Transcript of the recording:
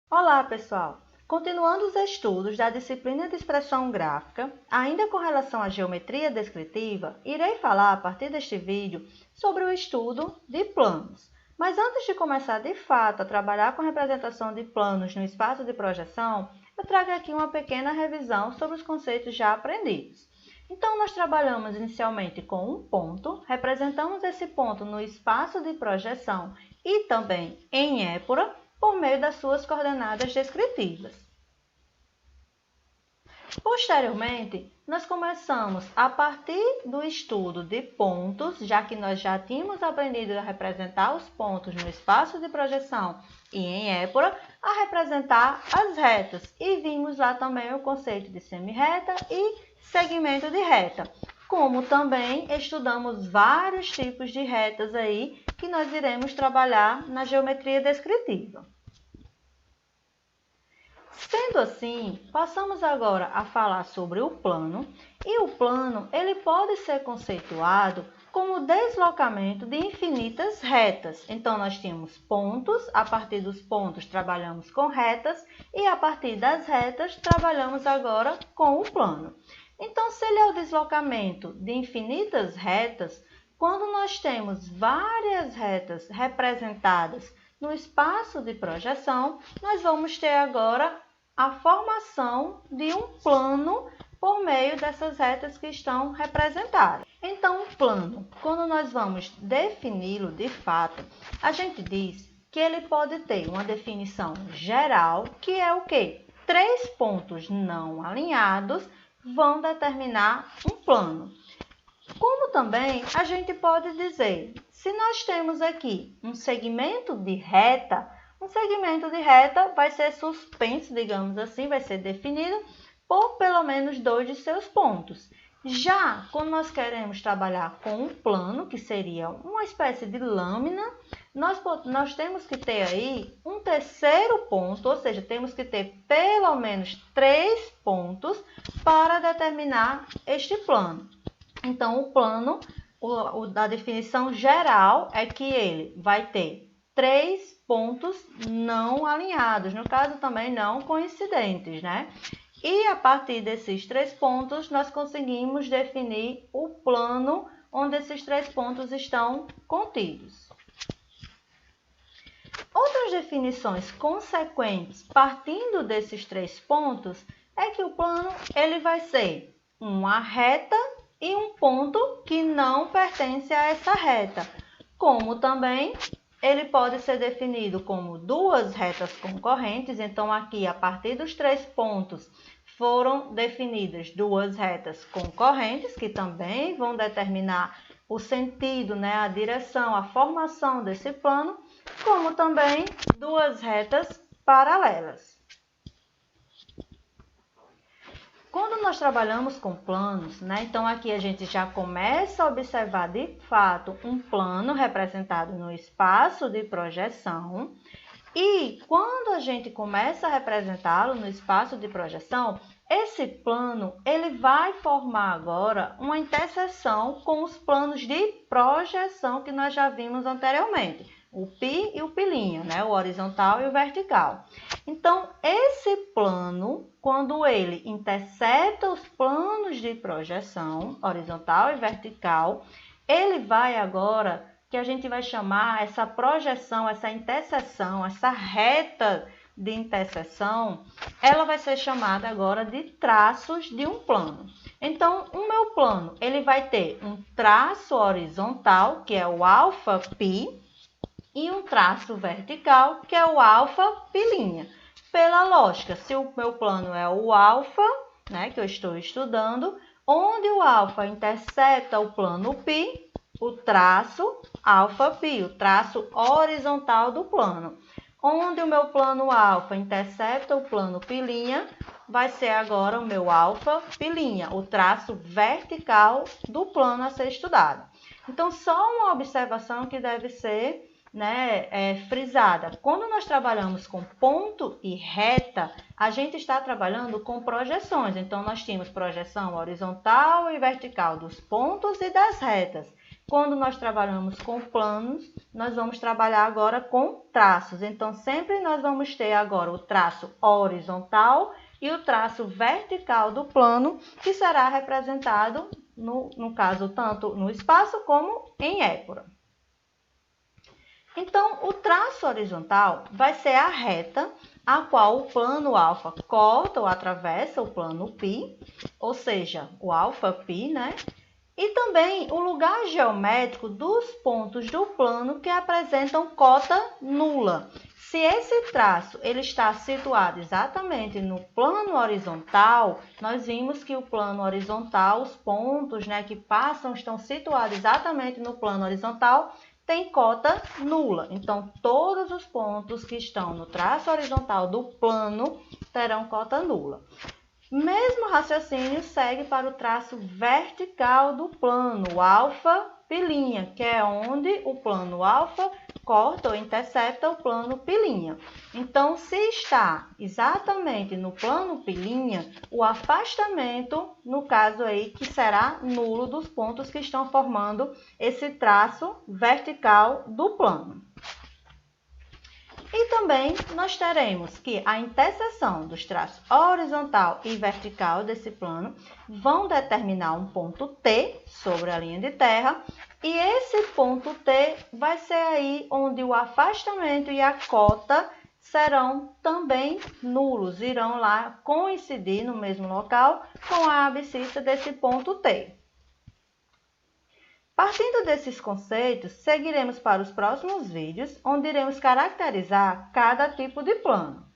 Olá, pessoal! Continuando os estudos da disciplina de expressão gráfica, ainda com relação à geometria descritiva, irei falar a partir deste vídeo sobre o estudo de planos. Mas antes de começar de fato a trabalhar com a representação de planos no espaço de projeção, eu trago aqui uma pequena revisão sobre os conceitos já aprendidos. Então, nós trabalhamos inicialmente com um ponto, representamos esse ponto no espaço de projeção e também em épura, por meio das suas coordenadas descritivas. Posteriormente, nós começamos a partir do estudo de pontos, já que nós já tínhamos aprendido a representar os pontos no espaço de projeção e em épura, a representar as retas. E vimos lá também o conceito de semirreta e segmento de reta. Como também estudamos vários tipos de retas aí que nós iremos trabalhar na geometria descritiva. Sendo assim, passamos agora a falar sobre o plano, e o plano ele pode ser conceituado como o deslocamento de infinitas retas. Então, nós temos pontos, a partir dos pontos trabalhamos com retas, e a partir das retas trabalhamos agora com o plano. Então, se ele é o deslocamento de infinitas retas, quando nós temos várias retas representadas no espaço de projeção, nós vamos ter agora a formação de um plano por meio dessas retas que estão representadas. Então, o plano, quando nós vamos defini-lo de fato, a gente diz que ele pode ter uma definição geral, que é o quê? 3 pontos não alinhados vão determinar um plano. Como também a gente pode dizer, se nós temos aqui um segmento de reta, um segmento de reta vai ser suspenso, digamos assim, vai ser definido por pelo menos 2 de seus pontos. Já quando nós queremos trabalhar com um plano, que seria uma espécie de lâmina, nós temos que ter aí um terceiro ponto, ou seja, temos que ter pelo menos 3 pontos para determinar este plano. Então, o plano, a definição geral é que ele vai ter 3 pontos não alinhados, no caso também não coincidentes, né? E a partir desses 3 pontos, nós conseguimos definir o plano onde esses 3 pontos estão contidos. Outras definições consequentes partindo desses 3 pontos é que o plano ele vai ser uma reta e um ponto que não pertence a essa reta, como também ele pode ser definido como 2 retas concorrentes. Então, aqui, a partir dos 3 pontos, foram definidas 2 retas concorrentes, que também vão determinar o sentido, né, a direção, a formação desse plano, como também 2 retas paralelas. Quando nós trabalhamos com planos, né, então aqui a gente já começa a observar de fato um plano representado no espaço de projeção. E quando a gente começa a representá-lo no espaço de projeção, esse plano ele vai formar agora uma interseção com os planos de projeção que nós já vimos anteriormente. O π e o π', né? O horizontal e o vertical. Então, esse plano, quando ele intercepta os planos de projeção, horizontal e vertical, ele vai agora, que a gente vai chamar essa projeção, essa interseção, essa reta de interseção, ela vai ser chamada agora de traços de um plano. Então, o meu plano, ele vai ter um traço horizontal, que é o απ, e um traço vertical, que é o α'π'. Pela lógica, se o meu plano é o alfa, né, que eu estou estudando, onde o alfa intercepta o plano π, o traço απ, o traço horizontal do plano. Onde o meu plano alfa intercepta o plano π', vai ser agora o meu απ', o traço vertical do plano a ser estudado. Então, só uma observação que deve ser frisada. Quando nós trabalhamos com ponto e reta, a gente está trabalhando com projeções. Então, nós tínhamos projeção horizontal e vertical dos pontos e das retas. Quando nós trabalhamos com planos, nós vamos trabalhar agora com traços. Então, sempre nós vamos ter agora o traço horizontal e o traço vertical do plano, que será representado, no caso, tanto no espaço como em épura. Então, o traço horizontal vai ser a reta a qual o plano alfa corta ou atravessa o plano π, ou seja, o alfa π, né? E também o lugar geométrico dos pontos do plano que apresentam cota nula. Se esse traço ele está situado exatamente no plano horizontal, nós vimos que o plano horizontal, os pontos, né, que passam, estão situados exatamente no plano horizontal, tem cota nula. Então, todos os pontos que estão no traço horizontal do plano terão cota nula. Mesmo raciocínio segue para o traço vertical do plano, o alfa π', que é onde o plano alfa corta ou intercepta o plano π'. Então, se está exatamente no plano π', o afastamento, no caso aí, que será nulo dos pontos que estão formando esse traço vertical do plano. E também nós teremos que a interseção dos traços horizontal e vertical desse plano vão determinar um ponto T sobre a linha de terra, e esse ponto T vai ser aí onde o afastamento e a cota serão também nulos, irão lá coincidir no mesmo local com a abscissa desse ponto T. Partindo desses conceitos, seguiremos para os próximos vídeos, onde iremos caracterizar cada tipo de plano.